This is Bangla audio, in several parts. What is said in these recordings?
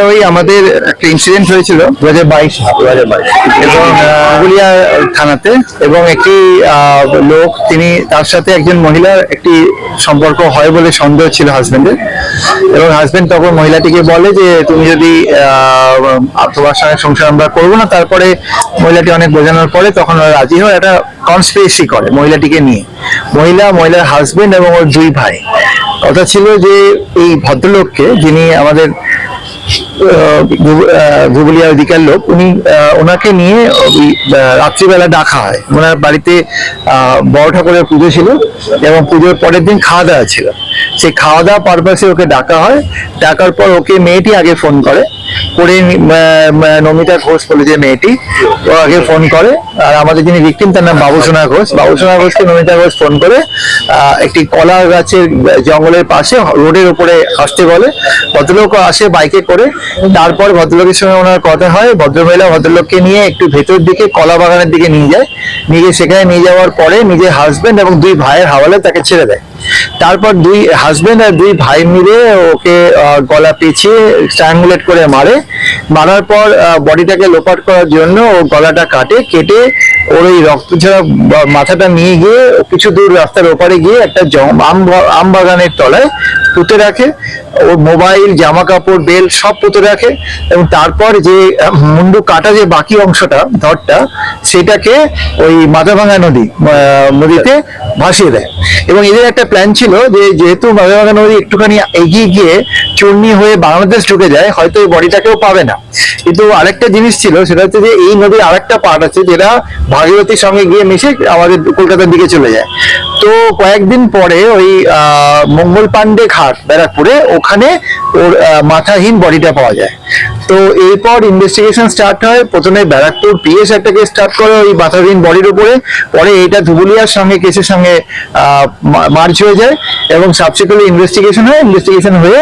ওই আমাদের একটা ইনসিডেন্ট হয়েছিল 2022 এবং পুরুলিয়া থানাতে, এবং একটি লোক, তিনি তার সাথে একজন মহিলার একটি সম্পর্ক হয় বলে সন্দেহ ছিল হাজবেন্ডের, এবং হাজবেন্ড তখন মহিলাটিকে বলে যে তুমি যদি তোমার সঙ্গে সংসার আমরা করবো না। তারপরে মহিলাটি অনেক বোঝানোর পরে তখন রাজি হয়, একটা কনস্পিরেসি করে মহিলাটিকে নিয়ে, মহিলার হাজবেন্ড এবং ওর দুই ভাই। কথা ছিল যে এই ভদ্রলোককে, যিনি আমাদের ঘুবুলিয়া অধিকার লোক, ওনাকে নিয়ে রাত্রিবেলা ডাকা হয়। ওনার বাড়িতে বড় ঠাকুরের পুজো ছিল এবং পুজোর পরের দিন খাওয়া দাওয়া ছিল। সেই খাওয়া দাওয়া পারপাসে ওকে ডাকা হয়। ডাকার পর ওকে মেয়েটি আগে ফোন করে, নমিতা ঘোষ বলে যে মেয়েটি, ও আগে ফোন করে। আর আমাদের যিনি ভিকটিম তার নাম বাবুসোনা ঘোষকে নমিতা ঘোষ ফোন করে একটি কলা গাছের জঙ্গলের পাশে রোডের উপরে আসতে বলে। ভদ্রলোক আসে বাইকে করে। তারপর ভদ্রলোকের সঙ্গে ওনার কথা হয়। ভদ্রমহিলা ভদ্রলোককে নিয়ে একটু ভেতর দিকে কলা বাগানের দিকে নিয়ে যায়। সেখানে নিয়ে যাওয়ার পরে নিজের হাজবেন্ড এবং দুই ভাইয়ের হাওয়ালে তাকে ছেড়ে দেয়। তারপর দুই হাজবেন্ড আর দুই ভাই মিলে ওকে গলা পেঁচিয়ে স্ট্র্যাঙ্গুলেট করে মারার পর বডিটাকে লোপাট করার জন্য ও গলাটা কেটে ওর ওই রক্ত ঝরা মাথাটা নিয়ে গিয়ে কিছু দূর রাস্তার ওপারে গিয়ে একটা আম বাগানের তলায় পুঁতে রাখে। ওর মোবাইল, জামা কাপড়, বেল্ট সব পুঁতে রাখে, এবং তারপর যে মুন্ডু কাটা যে বাকি অংশটা, ধরটা, সেটাকে ওই মাথাভাঙা নদীতে ভাসিয়ে দেয়। এবং এদের একটা প্ল্যান ছিল যে যেহেতু মাথাভাঙা নদী একটুখানি এগিয়ে গিয়ে চূর্ণি হয়ে বাংলাদেশ ঢুকে যায়, হয়তো এই বডিটাকেও পাবে না। কিন্তু আরেকটা জিনিস ছিল, সেটা হচ্ছে যে এই নদীর আরেকটা পার্ট আছে যেটা ভাগীরথীর সঙ্গে গিয়ে মিশে আমাদের কলকাতার দিকে চলে যায়। তো কয়েকদিন পরে ওই মঙ্গল পান্ডে ঘাট ব্যারাকপুরে, ওখানে ওর মাথাহীন বডিটা পাওয়া যায়। তো এরপর ইনভেস্টিগেশন স্টার্ট হয়। প্রথমে ব্যারাকপুর পিএস একটা কেস স্টার্ট করে ওই মাথাহীন বডির উপরে, পরে এটা ধুবুলিয়ার সঙ্গে কেসের সঙ্গে মার্জ হয়ে যায় এবং সাবসিকুয়েন্টলি ইনভেস্টিগেশন হয়ে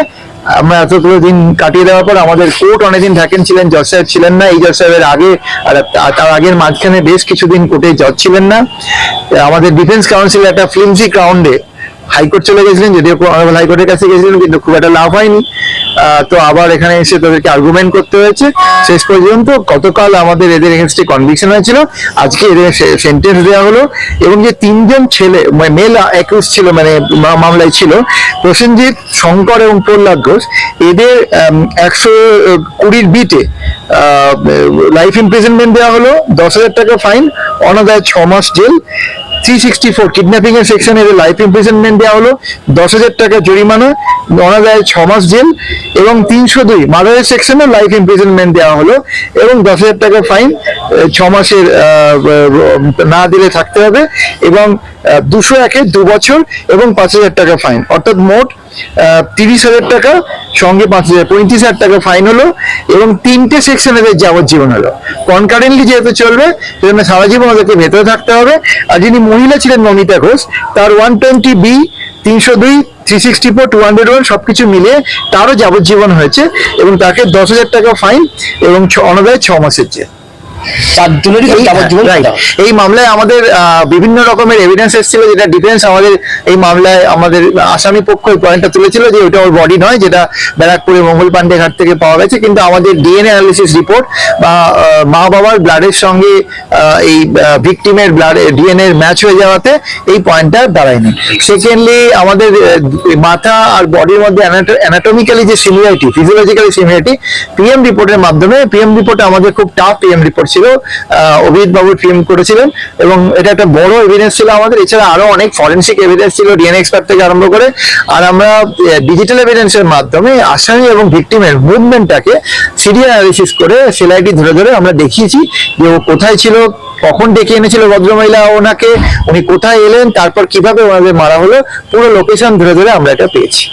আমরা এতগুলো দিন কাটিয়ে দেওয়ার পর আমাদের কোর্ট অনেকদিন ভ্যাকেন্ট ছিলেন, জজ সাহেব ছিলেন না। এই জজ সাহেবের আগে আর তার আগের মাঝখানে বেশ কিছুদিন কোর্টে জজ ছিলেন না। আমাদের ডিফেন্স কাউন্সিল একটা ফ্লিমসি গ্রাউন্ডে হাইকোর্ট চলে গেছিলেন, যদিও অনারেবল হাইকোর্টের কাছে গেছিলেন, কিন্তু খুব একটা লাভ হয়নি। তো আবার এখানে এসে তাদেরকে আর্গুমেন্ট করতে হয়েছে। শেষ পর্যন্ত গতকাল আমাদের এদের এগেনস্টে কনভিকশন হয়েছিল, আজকে এদের সেন্টেন্স দেওয়া হলো। এবং যে তিনজন ছেলে মেল অ্যাকিউজ ছিল, মানে মামলায় ছিল, প্রসেনজিৎ, শঙ্কর এবং প্রহ্লাদ ঘোষ, এদের 120 বিটে লাইফ ইমপ্রিজনমেন্ট দেওয়া হলো, 10,000 টাকা ফাইন, অনাদায় 6 মাস জেল। 364 কিডন্যাপিং এর সেকশনে এদের লাইফ ইমপ্রিজনমেন্ট দেওয়া হলো, 10,000 টাকা জরিমানা, অনাদায় 6 মাস জেল। এবং 302 মার্ডারের সেকশনে লাইফ ইমপ্রিজনমেন্ট দেওয়া হলো এবং 10,000 টাকা ফাইন, 6 মাসের না দিলে থাকতে হবে, এবং 201-এ 2 বছর এবং 5,000 টাকা ফাইন। অর্থাৎ মোট 30,000 টাকা সঙ্গে 35,000 টাকা ফাইন হলো, এবং 3টে সেকশনে যাবজ্জীবন হলো। কনকারেন্টলি যেহেতু চলবে, সেজন্য সারা জীবন ওদেরকে ভেতরে থাকতে হবে। আর যিনি মহিলা ছিলেন নমিতা ঘোষ, তার 120B, 302, 364, 201 সবকিছু মিলিয়ে তারও যাবজ্জীবন হয়েছে, এবং তাকে 10,000 টাকা ফাইন এবং অনাদায় 6 মাসের জেল। এই মামলায় আমাদের বিভিন্ন রকমের এভিডেন্স এসেছিল, যেটা ডিফেন্স আমাদের এই মামলায় আমাদের আসামি পক্ষ এই পয়েন্টটা তুলেছিল যে ওটা ওর বডি নয়, যেটা ব্যারাকপুরে মঙ্গল পান্ডে ঘাট থেকে পাওয়া গেছে। কিন্তু আমাদের ডিএনএ অ্যানালিসিস রিপোর্ট বা মা বাবার ব্লাডের সঙ্গে এই ভিকটিমের ব্লাড ডিএনএ ম্যাচ হয়ে যাওয়াতে এই পয়েন্টটা দাঁড়ায়নি। সেকেন্ডলি, আমাদের মাথা আর বডির মধ্যে অ্যানাটমিক্যালি যে সিমিলারিটি, ফিজিওলজিক্যালি সিমিলারিটি, পিএম রিপোর্টের মাধ্যমে, পিএম রিপোর্টে আমাদের খুব টাফ পিএম রিপোর্ট ছিল, অভিজিৎ বাবু ফিল্ম করেছিলেন, এবং এটা একটা বড় এভিডেন্স ছিল আমাদের। এছাড়া আরো অনেক ফরেনসিক এভিডেন্স ছিল, ডিএনএ এক্সপার্ট থেকে আরম্ভ করে। আর আমরা ডিজিটাল এভিডেন্সের মাধ্যমে আসামি এবং ভিকটিমের মুভমেন্টটাকে সিরিয়াল অ্যানালিসিস করে সেলাইটি ধরে ধরে আমরা দেখিয়েছি যে ও কোথায় ছিল, কখন ডেকে এনেছিল ভদ্রমহিলা ওনাকে, উনি কোথায় এলেন, তারপর কিভাবে ওনাদের মারা হলো, পুরো লোকেশন ধরে ধরে আমরা এটা পেয়েছি।